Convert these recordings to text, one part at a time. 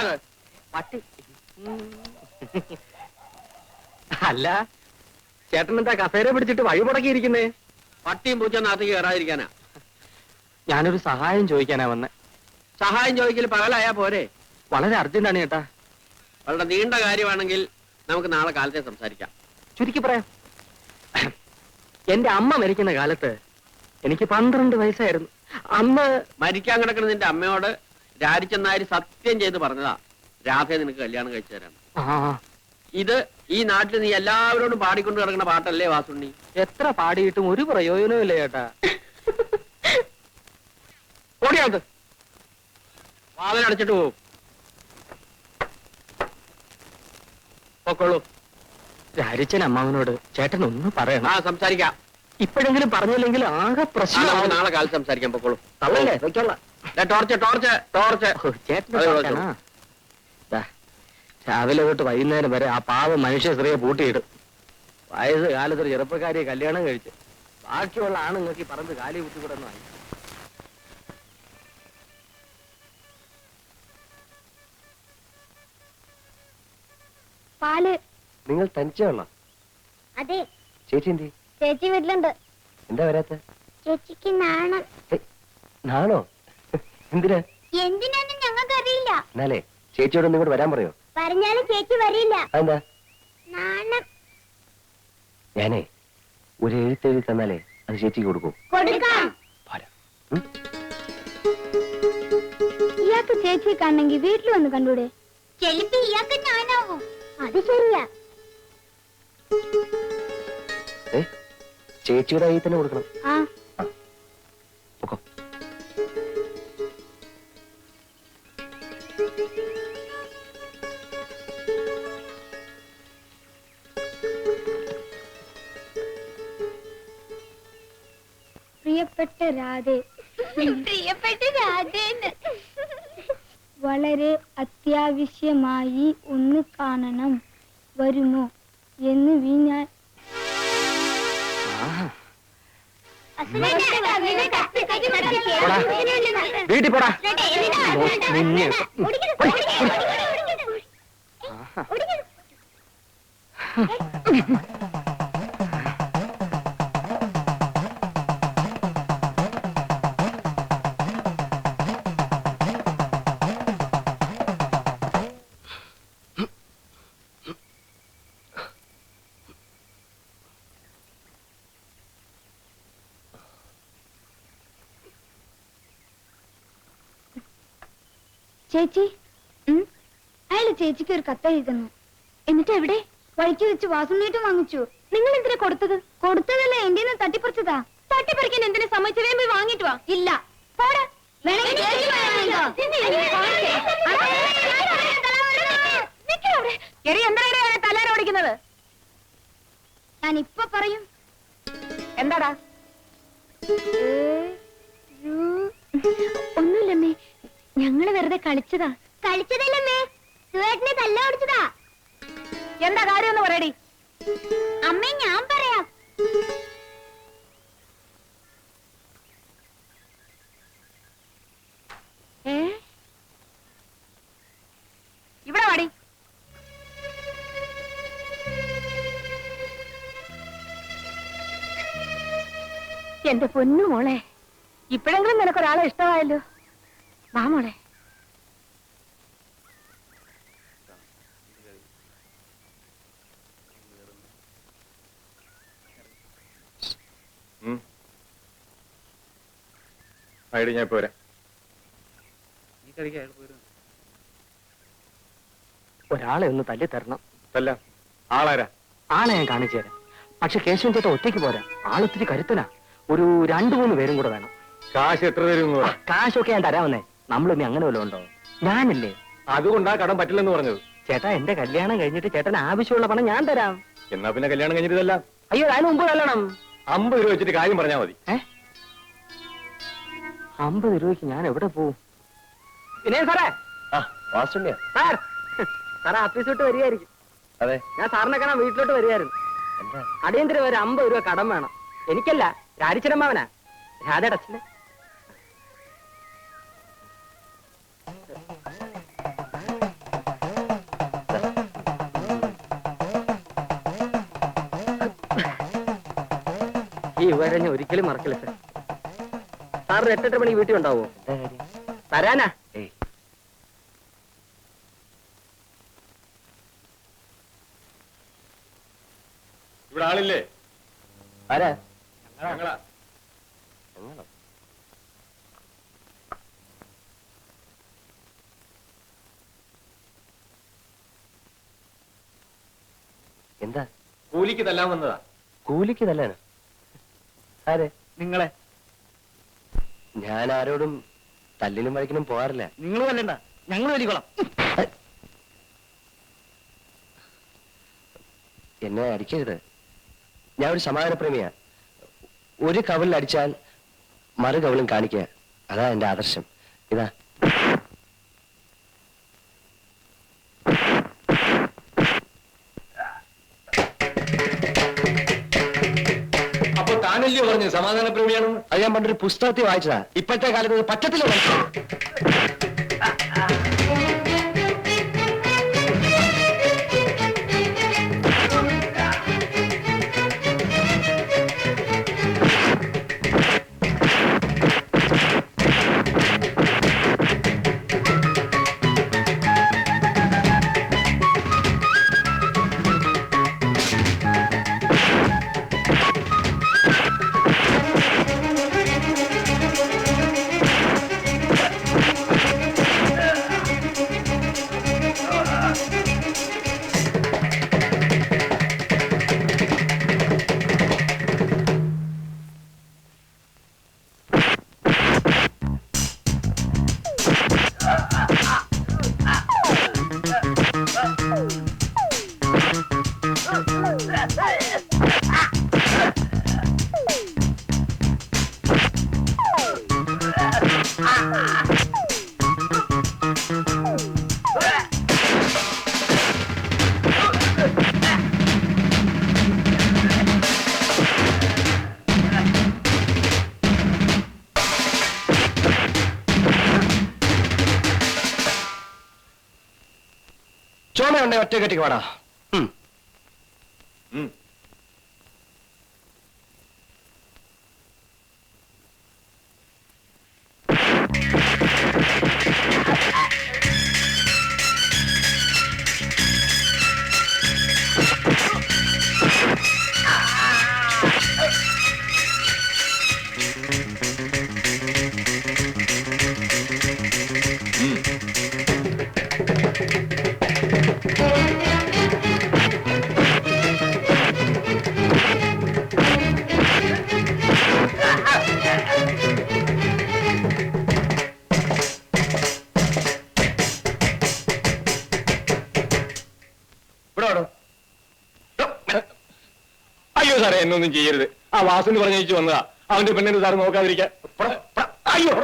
പോടാ പട്ടി. അല്ല, ചേട്ടൻ എന്താ കസേര പിടിച്ചിട്ട് വഴി മുടക്കിയിരിക്കുന്നേ? പട്ടിയും പൂച്ച നാട്ടിക്ക് കയറാതിരിക്കാനാ. ഞാനൊരു സഹായം ചോദിക്കാനാ വന്നെ. സഹായം ചോദിക്കൽ പകലായാ പോരെ? വളരെ അർജന്റാണ് ചേട്ടാ. വളരെ നീണ്ട കാര്യമാണെങ്കിൽ നമുക്ക് നാളെ കാലത്തെ സംസാരിക്കാം. ചുരുക്കി പറയാം. എന്റെ അമ്മ മരിക്കുന്ന കാലത്ത് എനിക്ക് 12 വയസ്സായിരുന്നു. അന്ന് മരിക്കാൻ കിടക്കുന്ന നിന്റെ അമ്മയോട് രാജിച്ചെന്നാരി സത്യം ചെയ്ത് പറഞ്ഞതാ രാധയെ നിനക്ക് കല്യാണം കഴിച്ചു തരാം. ഇത് ഈ നാട്ടിൽ നീ എല്ലാവരോടും പാടിക്കൊണ്ട് കിടക്കുന്ന പാട്ടല്ലേ വാസുണ്ണി? എത്ര പാടിയിട്ടും ഒരു പ്രയോജനവും ഇല്ല ചേട്ടാ. ഓടിയാത് വാതിലടച്ചിട്ട് പോവും. പൊക്കോളൂ. രാജിച്ചൻ അമ്മാവനോട് ചേട്ടൻ ഒന്ന് പറയണം. സംസാരിക്കാം. ഇപ്പോഴെങ്കിലും പറഞ്ഞില്ലെങ്കിൽ ആകെ പ്രശ്നം. നാളെ കാലത്ത് സംസാരിക്കാം. പൊക്കോളൂ. തള്ളല്ലേ? വെച്ചോളാം. Torch torch torch. ചേട്ടൻ രാവിലെ തൊട്ട് വൈകുന്നേരം വരെ ആ പാവം മനുഷ്യ സ്ത്രീയെ പൂട്ടിയിടും. വയസ്സ് കാലത്തൊരു ചെറുപ്പക്കാരിയെ കല്യാണം കഴിച്ച് ബാക്കിയുള്ള ആണുങ്ങൾക്ക് ഈ പറമ്പ് കാലി കുത്തിക്കൂടെന്ന് വാങ്ങി. പാല്. നിങ്ങൾ തനിച്ചുള്ള? അതെ. ചേച്ചി എന്തി? ചേച്ചി വീട്ടിലുണ്ട്. എന്താ വരാത്ത? ചേച്ചിക്ക് നാണം. നാണോ? എന്തിനാ? എന്തിനാന്ന് ഞങ്ങൾക്ക് അറിയില്ല. എന്നാലേ ചേച്ചിയോട് ഇങ്ങോട്ട് വരാൻ പറയോ? പറഞ്ഞാലും ചേച്ചി വരില്ല. അതെന്താ? നാണം. ഞാനേ ഒരു എഴുത്തെഴുതി തന്നാലേ അത് ചേച്ചിക്ക് കൊടുക്കും. കൊടുക്കാം. ഇയാൾക്ക് ചേച്ചിയെ കാണണമെങ്കിൽ വീട്ടിൽ വന്ന് കണ്ടൂടെ? ചെലപ്പോ ഇയാൾക്ക് ഞാനാവും. അത് ശരിയാ. ചേച്ചിയുടെ കയ്യിൽ തന്നെ കൊടുക്കണം. പ്രിയപ്പെട്ട രാധേ. പ്രിയപ്പെട്ട രാധേന്ന് വളരെ അത്യാവശ്യമായി ഒന്ന് കാണണം, വരുമോ എന്ന് ഞാൻ വീട്ടിൽ പോടാ. ചേച്ചി, അയാള് ചേച്ചിക്ക് ഒരു കത്തെഴുതുന്നു. എന്നിട്ട് എവിടെ? വഴിക്ക് വെച്ച് വാസുണ്ണീട്ടും വാങ്ങിച്ചു. നിങ്ങൾ എന്തിനാ കൊടുത്തത്? കൊടുത്തതല്ല, എന്റെ തട്ടിപ്പറിച്ചതാ. തട്ടിപ്പറിക്കാൻ എന്തിനാ സമ്മതിച്ചു? പോയി വാങ്ങിട്ട് വാ. ഇല്ല, പോടാ. എന്താണ് തലാരോടിക്കുന്നത്? ഞാൻ ഇപ്പൊ പറയും. എന്താടാ? ഒന്നുമില്ലമ്മേ, ഞങ്ങള് വെറുതെ കളിച്ചതാ. കളിച്ചതല്ലമ്മേ, സുവേട്ടനെ തല്ല ഓടിച്ചതാ. എന്താ കാര്യം എന്ന് പറയടി. അമ്മേ, ഞാൻ പറയാം. ഇവിടെ വാടി. എന്റെ പൊന്നു മോളെ, ഇപ്പോഴെങ്കിലും നിനക്കൊരാളെ ഇഷ്ടമായല്ലോ. വാ മോളെ. ഞാൻ പോരാ. ഒരാളെ ഒന്ന് തല്ലി തരണം. തല്ല ആളാരാ? ആളെ ഞാൻ കാണിച്ചു തരാം. പക്ഷെ കേശവൻ ചേട്ടൻ ഒറ്റയ്ക്ക് പോരാ. ആളൊത്തിരി കരുത്തനാ. ഒരു 2-3 പേരും കൂടെ വേണം. കാശ് എത്ര തരും? കാശൊക്കെ ഞാൻ തരാമെന്നേ. നമ്മളിനി അങ്ങനെ വല്ലതും ഉണ്ടോ? ഞാനില്ലേ. അതുകൊണ്ടാ കടം പറ്റില്ലെന്ന് പറഞ്ഞത്. ചേട്ടാ, എന്റെ കല്യാണം കഴിഞ്ഞിട്ട് ചേട്ടന് ആവശ്യമുള്ള പണം ഞാൻ തരാം. എന്നാ പിന്നെ കല്യാണം കഴിഞ്ഞിട്ടല്ല. അയ്യോ, അതിന് മുമ്പ് കല്ലണം. 50 രൂപ വെച്ചിട്ട് കാര്യം പറഞ്ഞാൽ മതി. 50 രൂപയ്ക്ക് ഞാൻ എവിടെ പോവും? പിന്നെ സാറേ, വാസുണ്ണിയാ? സാർ, സാറേ ഓഫീസ് വിട്ട് വരികയായിരിക്കും. അതെ, ഞാൻ സാറിനെ കാണാൻ വീട്ടിലോട്ട് വരികയായിരുന്നു. അടിയന്തരം ഒരു 50 രൂപ കടം വേണം. എനിക്കല്ല, രാജിച്ചനമ്മാവനാ, രാധയുടെ അച്ഛനെ. ഈ ഉപകാരം ഞാൻ ഒരിക്കലും മറക്കില്ല സാർ. സാറിന് 8-8 മണിക്ക് വീട്ടിൽ ഉണ്ടാവോ? തരാനാ. ഏയ് ഇവിടെ ആളില്ലേ? ആരാ? ഞങ്ങളാ. ഞങ്ങളോ? എന്താ? കൂലിക്ക് തല്ലാൻ വന്നതാ. കൂലിക്ക് തല്ലാനോ? ആരെ? നിങ്ങളെ. ഞാൻ ആരോടും തല്ലിനും വഴക്കിനും പോകാറില്ല. നിങ്ങൾ തല്ലണ്ട, ഞങ്ങൾ വലിക്കോളാം. എന്നെ അടിക്കരുത്. ഞാൻ ഒരു സമാധാനപ്രേമിയാ. ഒരു കവലിൽ അടിച്ചാൽ മറു കവലും കാണിക്കുക, അതാ എന്റെ ആദർശം. ഇതാ. അപ്പൊ താനല്ലയോ പറഞ്ഞു സമാധാനപ്രേമിയാണെന്ന്? അത് ഞാൻ പണ്ടൊരു പുസ്തകത്തിൽ വായിച്ചതാ. ഇപ്പോഴത്തെ കാലത്ത് അത് പറ്റത്തില്ല. ചോമയുണ്ടെ ഒറ്റ കെട്ടിക്ക് വാടാ. അയ്യോ സാറേ, എന്നൊന്നും ചെയ്യരുത്. ആ വാസു പറഞ്ഞു വന്നതാ. അവന്റെ പെണ്ണിന് സാറ് നോക്കാതിരിക്കാൻ. അയ്യോ.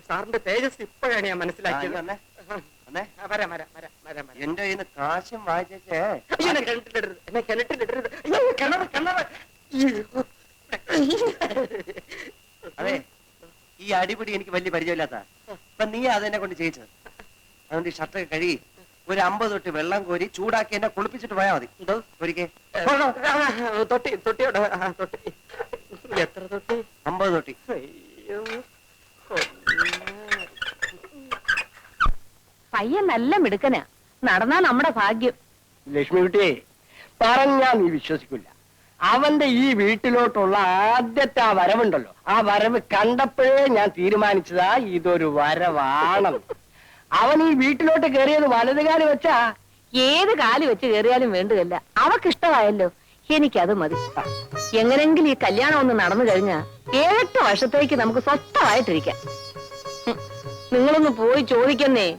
സാറിന്റെ തേജസ് ഇപ്പോഴാണ് ഞാൻ മനസ്സിലാക്കിയത്. എന്റെ കയ്യിൽ നിന്ന് കാശും വായിച്ചേ. എന്നെ കിണറ്റിലിടരുത്, എന്നെ കിണറ്റിലിടരുത്. അതെ, ഈ അടിപിടി എനിക്ക് വലിയ പരിചയമില്ലാത്ത. അപ്പൊ നീ അതെന്നെ കൊണ്ട് ചെയ്യിച്ചത്. അതുകൊണ്ട് ഈ ഷർട്ടൊക്കെ കഴുകി ഒരു 50 തൊട്ടി വെള്ളം കോരി ചൂടാക്കി എന്നെ കുളിപ്പിച്ചിട്ട് പോയാൽ മതി. ഒരിക്കൽ തൊട്ടി തൊട്ടിയോടെ തൊട്ടി എത്ര തൊട്ടി? 50 തൊട്ടി. അയ്യോ, പയ്യൻ നല്ല മിടുക്കനാ. നടന്നാ നമ്മുടെ ഭാഗ്യം. ലക്ഷ്മിക്കുട്ടിയെ പറഞ്ഞാ നീ വിശ്വസിക്കില്ല. അവന്റെ ഈ വീട്ടിലോട്ടുള്ള ആദ്യത്തെ ആ വരവുണ്ടല്ലോ, ആ വരവ് കണ്ടപ്പോഴേ ഞാൻ തീരുമാനിച്ചതാ ഇതൊരു വരവാണെന്ന്. അവൻ ഈ വീട്ടിലോട്ട് കയറിയത് വലതുകാലി വെച്ചാ. ഏത് കാലി വെച്ച് കയറിയാലും വേണ്ടതല്ല, അവക്കിഷ്ടമായല്ലോ, എനിക്കത് മതി. എങ്ങനെങ്കിലും ഈ കല്യാണം ഒന്ന് നടന്നു കഴിഞ്ഞാ 7-8 വർഷത്തേക്ക് നമുക്ക് സ്വസ്ഥമായിട്ടിരിക്കാം. നിങ്ങളൊന്ന് പോയി ചോദിക്കുന്നേ.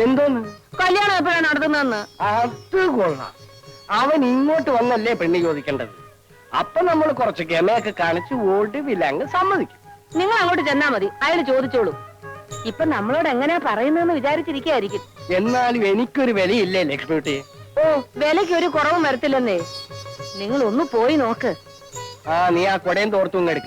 എന്തോന്ന്? കല്യാണം എപ്പോഴാണ് നടത്തുന്നതെന്ന്. അത് കൊള്ളാം. അവൻ ഇങ്ങോട്ട് വന്നല്ലേ പെണ്ണ് ചോദിക്കേണ്ടത്. അപ്പൊ നമ്മൾ കുറച്ച് ഗമയൊക്കെ കാണിച്ച് ഒടുവിലങ്ങ് സമ്മതിക്കും. നിങ്ങൾ അങ്ങോട്ട് ചെന്നാ മതി, അയാള് ചോദിച്ചോളൂ. ഇപ്പൊ നമ്മളോട് എങ്ങനെയാ പറയുന്നതെന്ന് വിചാരിച്ചിരിക്കായിരിക്കും. എന്നാലും എനിക്കൊരു വിലയില്ലേ ലക്ഷ്മിക്കുട്ടി? ഓ, വിലയ്ക്ക് ഒരു കുറവും വരത്തില്ലെന്നേ. നിങ്ങൾ ഒന്ന് പോയി നോക്ക്. നീ ആ കൊടയും തോർത്തും എടുക്ക്.